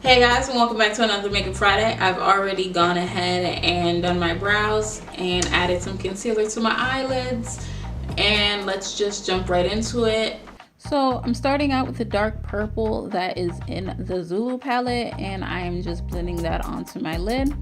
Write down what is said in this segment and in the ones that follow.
Hey guys, and welcome back to another Makeup Friday. I've already gone ahead and done my brows and added some concealer to my eyelids, and let's just jump right into it. So I'm starting out with the dark purple that is in the Zulu palette, and I am just blending that onto my lid.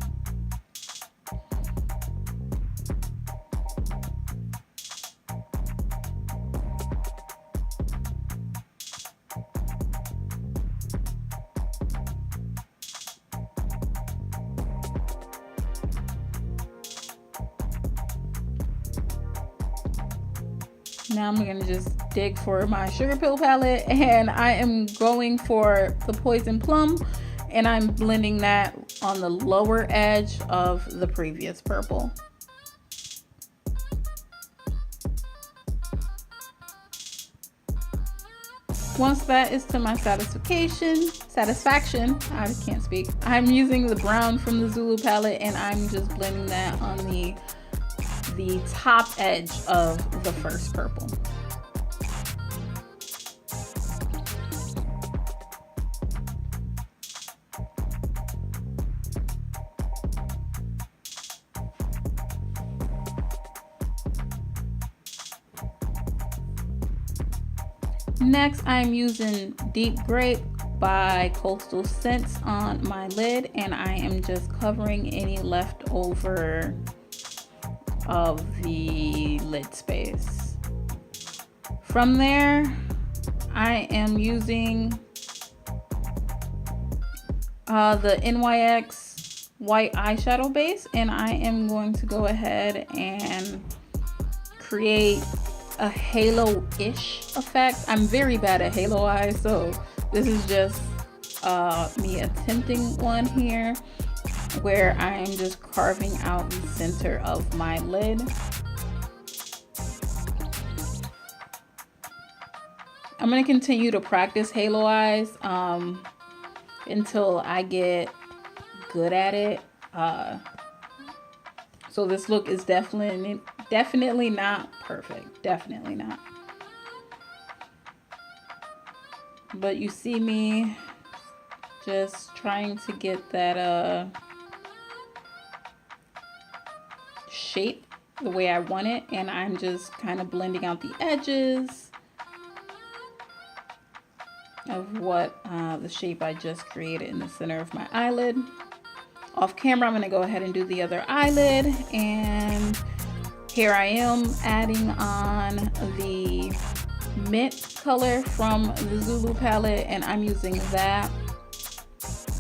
Now I'm gonna just dig for my Sugarpill palette, and I am going for the Poision Plum, and I'm blending that on the lower edge of the previous purple. Once that is to my satisfaction, I can't speak. I'm using the brown from the Zulu palette, and I'm just blending that on the top edge of the first purple. Next, I'm using Deep Grape by Coastal Scents on my lid, and I am just covering any leftover of the lid space. From there, I am using the NYX white eyeshadow base, and I am going to go ahead and create a halo-ish effect. I'm very bad at halo eyes, so this is just me attempting one here, where I am just carving out the center of my lid. I'm going to continue to practice halo eyes until I get good at it. So this look is definitely not perfect. Definitely not. But you see me just trying to get that shape the way I want it, and I'm just kind of blending out the edges of what the shape I just created in the center of my eyelid. Off camera, I'm going to go ahead and do the other eyelid, and here I am adding on the mint color from the Zulu palette, and I'm using that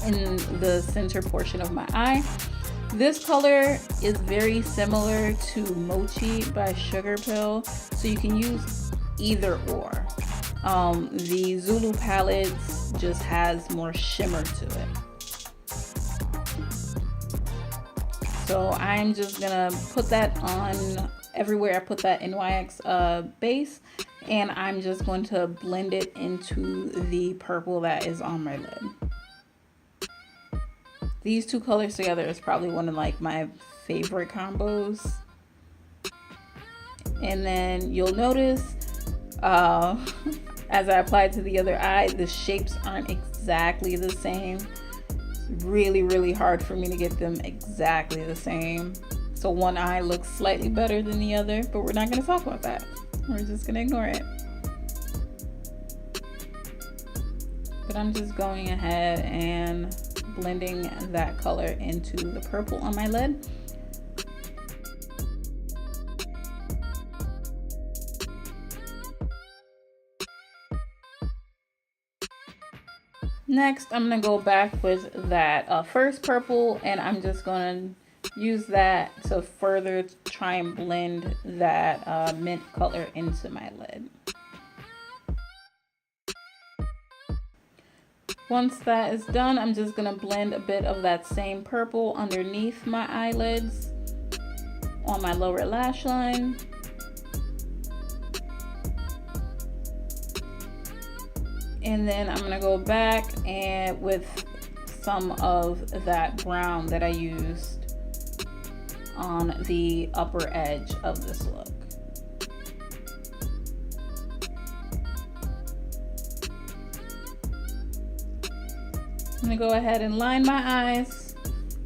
in the center portion of my eye. This color is very similar to Mochi by Sugarpill, so you can use either or. The Zulu palette just has more shimmer to it. So I'm just gonna put that on everywhere I put that NYX base, and I'm just going to blend it into the purple that is on my lid. These two colors together is probably one of my favorite combos. And then you'll notice as I apply to the other eye, the shapes aren't exactly the same. It's really hard for me to get them exactly the same. So one eye looks slightly better than the other, but we're not going to talk about that. We're just going to ignore it. But I'm just going ahead and blending that color into the purple on my lid. Next, I'm going to go back with that first purple, and I'm just going to use that to further try and blend that mint color into my lid. Once that is done, I'm just going to blend a bit of that same purple underneath my eyelids on my lower lash line. And then I'm going to go back and with some of that brown that I used on the upper edge of this look. I'm gonna go ahead and line my eyes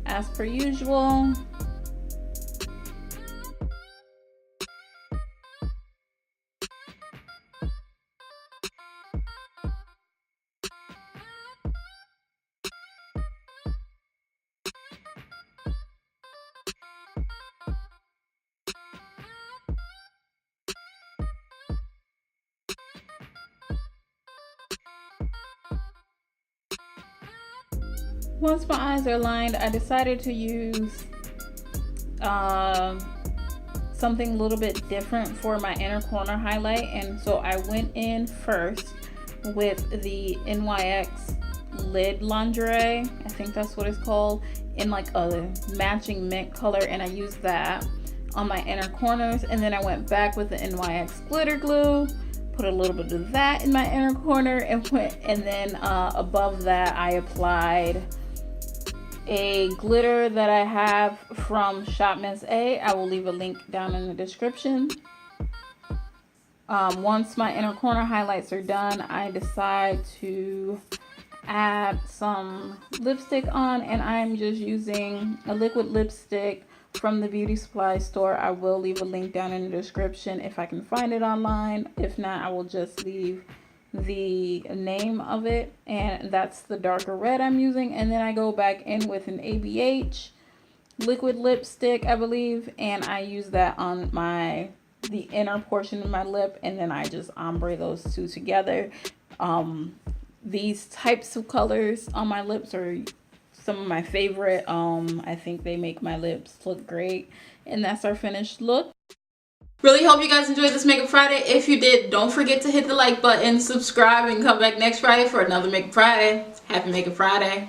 as per usual. Once my eyes are lined, I decided to use something a little bit different for my inner corner highlight, and so I went in first with the NYX lid lingerie, I think that's what it's called, in like a matching mint color, and I used that on my inner corners. And then I went back with the NYX glitter glue, put a little bit of that in my inner corner, and then above that I applied a glitter that I have from Shop Miss A. I will leave a link down in the description. Once my inner corner highlights are done, I decide to add some lipstick on, and I'm just using a liquid lipstick from the beauty supply store. I will leave a link down in the description if I can find it online. If not, I will just leave the name of it, and that's the darker red I'm using. And then I go back in with an ABH liquid lipstick, I believe, and I use that on the inner portion of my lip, and then I just ombre those two together. These types of colors on my lips are some of my favorite. I think they make my lips look great, and that's our finished look. Really hope you guys enjoyed this Makeup Friday. If you did, don't forget to hit the like button, subscribe, and come back next Friday for another Makeup Friday. Happy Makeup Friday.